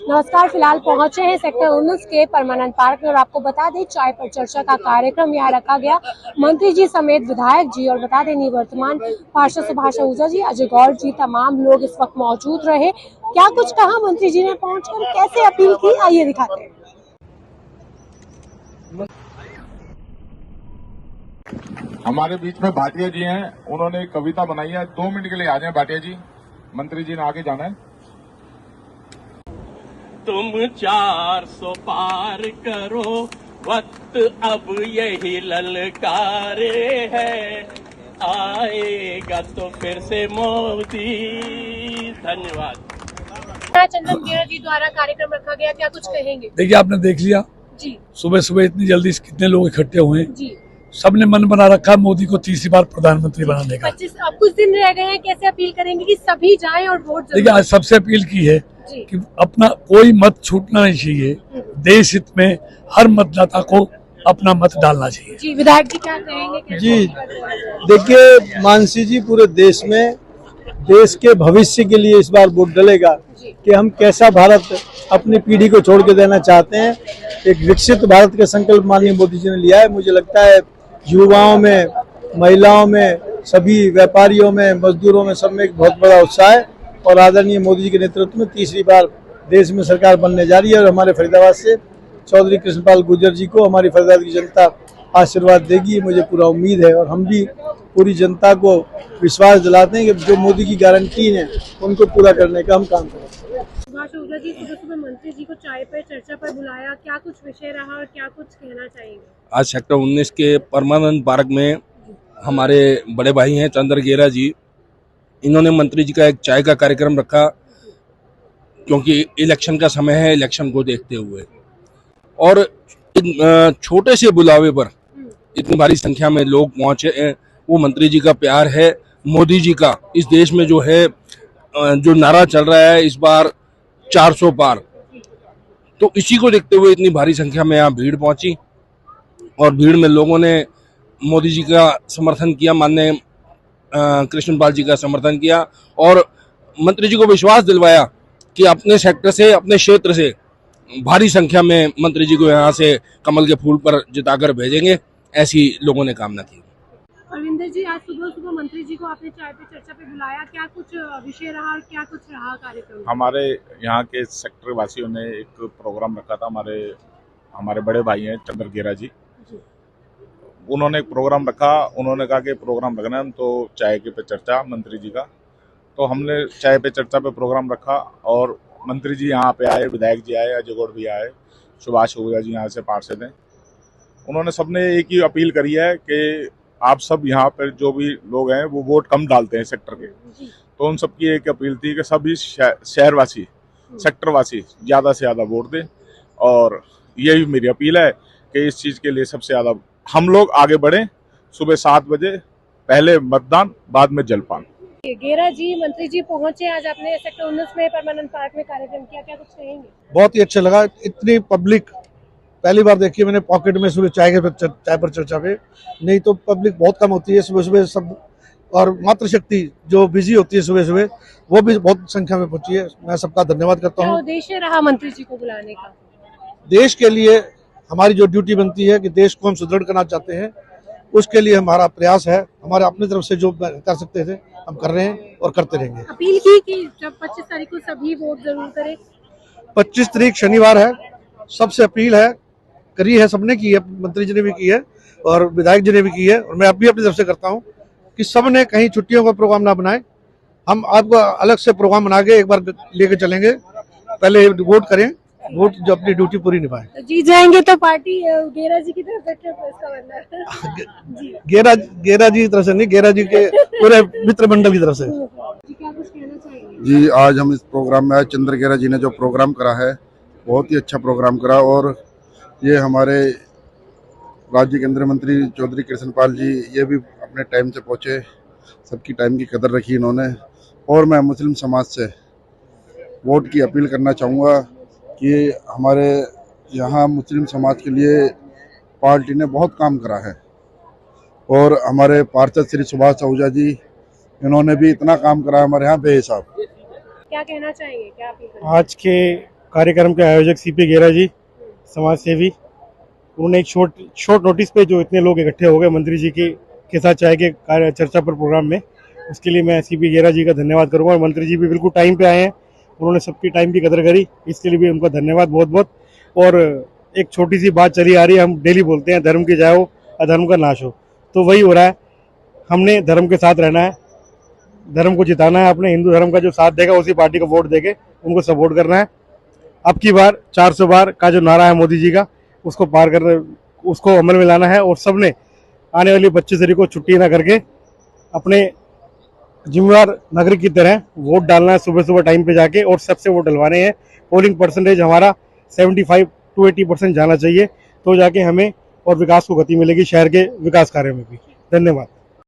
नमस्कार, फिलहाल पहुंचे हैं सेक्टर 19 के परमानंद पार्क में और आपको बता दें चाय पर चर्चा का कार्यक्रम यहाँ रखा गया। मंत्री जी समेत विधायक जी और बता दें निवर्तमान पार्षद सुभाष आहूजा जी, अजय गौड़ जी, तमाम लोग इस वक्त मौजूद रहे। क्या कुछ कहा मंत्री जी ने पहुंचकर, कैसे अपील की, आइए दिखाते हैं। हमारे बीच में भाटिया जी हैं, उन्होंने एक कविता बनाई है। 2 मिनट के लिए आ जाए भाटिया जी। मंत्री जी ने आगे जाना है। तुम 400 पार करो, वक्त अब यही ललकारे है, आएगा तो फिर से मोदी। धन्यवाद। चंदन गेरा जी द्वारा कार्यक्रम रखा गया, क्या कुछ कहेंगे? देखिए, आपने देख लिया जी, सुबह सुबह इतनी जल्दी कितने लोग इकट्ठे हुए हैं। जी, सबने मन बना रखा है मोदी को तीसरी बार प्रधानमंत्री बनाने का। 25 अब कुछ दिन रह गए हैं, कैसे अपील करेंगे कि सभी जाएं और वोट? देखिए, आज सबसे अपील की है जी, कि अपना कोई मत छूटना नहीं चाहिए। देश हित में हर मतदाता को अपना मत डालना चाहिए। जी, विधायक जी क्या कहेंगे? जी, देखिए मानसी जी, पूरे देश में देश के भविष्य के लिए इस बार वोट डलेगा कि हम कैसा भारत अपनी पीढ़ी को छोड़ के देना चाहते हैं। एक विकसित भारत का संकल्प माननीय मोदी जी ने लिया है। मुझे लगता है युवाओं में, महिलाओं में, सभी व्यापारियों में, मजदूरों में, सब में एक बहुत बड़ा उत्साह है और आदरणीय मोदी जी के नेतृत्व में तीसरी बार देश में सरकार बनने जा रही है। और हमारे फरीदाबाद से चौधरी कृष्णपाल गुर्जर जी को हमारी फरीदाबाद की जनता आशीर्वाद देगी, मुझे पूरा उम्मीद है। और हम भी पूरी जनता को विश्वास दिलाते हैं कि जो मोदी की गारंटी है उनको पूरा करने का हम काम करेंगे। सुभाष आहूजा जी, सुबह सुबह मंत्री जी को चाय पर चर्चा पर बुलाया, क्या कुछ विषय रहा और क्या कुछ कहना चाहेंगे? आज सेक्टर 19 के परमानंद पार्क में हमारे बड़े भाई हैं चंद्र गेरा जी, इन्होंने मंत्री जी का एक चाय का कार्यक्रम रखा, क्योंकि इलेक्शन का समय है, इलेक्शन को देखते हुए। और छोटे से बुलावे पर इतनी भारी संख्या में लोग पहुंचे हैं, वो मंत्री जी का प्यार है। मोदी जी का इस देश में जो है जो नारा चल रहा है इस बार 400 पार, तो इसी को देखते हुए इतनी भारी संख्या में यहाँ भीड़ पहुंची और भीड़ में लोगों ने मोदी जी का समर्थन किया, माननीय कृष्णपाल जी का समर्थन किया और मंत्री जी को विश्वास दिलवाया कि अपने सेक्टर से, अपने क्षेत्र से भारी संख्या में मंत्री जी को यहाँ से कमल के फूल पर जिताकर भेजेंगे, ऐसी लोगों ने कामना की। अरविंदर जी, आज सुबह सुबह मंत्री जी को आपने चाय पे चर्चा पे बुलाया, क्या कुछ विषय रहा और क्या कुछ रहा कार्यक्रम? हमारे यहाँ के सेक्टर वासियों ने एक प्रोग्राम रखा था। हमारे बड़े भाई हैं चंद्र गेरा जी, उन्होंने एक प्रोग्राम रखा। उन्होंने कहा कि प्रोग्राम रखना है तो चाय के पे चर्चा मंत्री जी का, तो हमने चाय पे चर्चा पे प्रोग्राम रखा और मंत्री जी यहाँ पे आए, विधायक जी आए, अजय गौड़ भी आए, सुभाष आहूजा जी यहाँ से पार्षद हैं। उन्होंने सबने एक ही अपील करी है कि आप सब यहाँ पर जो भी लोग हैं वो वोट कम डालते हैं सेक्टर के, तो उन सबकी एक अपील थी कि सभी शहरवासी, सेक्टरवासी ज़्यादा से ज़्यादा वोट दें। और यही मेरी अपील है कि इस चीज़ के लिए सबसे ज़्यादा हम लोग आगे बढ़ें। सुबह 7 बजे पहले मतदान, बाद में जलपान। गेरा जी, मंत्री जी पहुंचे आज अपने सेक्टर 19 में परमानंद पार्क में कार्यक्रम किया, क्या कुछ कहेंगे? बहुत ही अच्छा लगा, इतनी पब्लिक पहली बार देखी है मैंने पॉकेट में सुबह चाय पर चर्चा पे। नहीं तो पब्लिक बहुत कम होती है सुबह सुबह सब, और मातृशक्ति जो बिजी होती है सुबह सुबह वो भी बहुत संख्या में पहुंची है। मैं सबका धन्यवाद करता हूँ। उद्देश्य रहा मंत्री जी को बुलाने का? देश के लिए हमारी जो ड्यूटी बनती है कि देश को हम सुदृढ़ करना चाहते हैं, उसके लिए हमारा प्रयास है। हमारे अपनी तरफ से जो कर सकते थे हम कर रहे हैं और करते रहेंगे। अपील की कि जब 25 तारीख को सभी वोट जरूर करें। 25 तारीख शनिवार है, सबसे अपील है, करी है, सबने की है, मंत्री जी ने भी की है और विधायक जी ने भी की है और मैं अभी अपनी तरफ से करता हूँ कि सबने कहीं छुट्टियों का प्रोग्राम ना बनाए। हम आपको अलग से प्रोग्राम बना के एक बार लेके चलेंगे, पहले वोट करें, वोट जो अपनी ड्यूटी पूरी निभाएं। तो जीत जाएंगे तो पार्टी गेरा जी की तरफ से इसका बनना है। गेरा जी की तरफ से नहीं, गेरा जी के पूरे मित्र मंडल की तरफ से। जी, क्या कुछ कहना चाहेंगे? जी, आज हम इस प्रोग्राम में आए, चंद्र गेरा जी ने जो प्रोग्राम करा है बहुत ही अच्छा प्रोग्राम करा और ये हमारे राज्य केंद्रीय मंत्री चौधरी कृष्णपाल जी ये भी अपने टाइम से पहुँचे, सबकी टाइम की कदर रखी इन्होंने। और मैं मुस्लिम समाज से वोट की अपील करना चाहूँगा कि हमारे यहाँ मुस्लिम समाज के लिए पार्टी ने बहुत काम करा है और हमारे पार्षद श्री सुभाष आहूजा जी, इन्होंने भी इतना काम करा हमारे यहाँ बेहिसाब। क्या कहना चाहेंगे, क्या अपील करेंगे? आज के कार्यक्रम के आयोजक सीपी गेरा जी, समाज सेवी, उन्होंने एक शॉर्ट नोटिस पे जो इतने लोग इकट्ठे हो गए मंत्री जी के साथ चाय के चर्चा पर प्रोग्राम में, उसके लिए मैं सीपी गेरा जी का धन्यवाद करूंगा। और मंत्री जी भी बिल्कुल टाइम पे आए हैं, उन्होंने सबकी टाइम की कदर करी, इसके लिए भी उनका धन्यवाद बहुत बहुत। और एक छोटी सी बात चली आ रही है, हम डेली बोलते हैं धर्म की जय हो अधर्म का नाश हो, तो वही हो रहा है। हमने धर्म के साथ रहना है, धर्म को जिताना है, अपने हिंदू धर्म का जो साथ देगा उसी पार्टी को वोट देके उनको सपोर्ट करना है। अब की बार 400 बार का जो नारा है मोदी जी का, उसको अमल में लाना है। और सबने आने वाली 25 तारीख को छुट्टी ना करके अपने जिम्मेदार नागरिक की तरह वोट डालना है, सुबह सुबह टाइम पे जाके, और सबसे वोट डलवाने हैं। पोलिंग परसेंटेज हमारा 75 to 80% जाना चाहिए, तो जाके हमें और विकास को गति मिलेगी शहर के विकास कार्य में भी। धन्यवाद।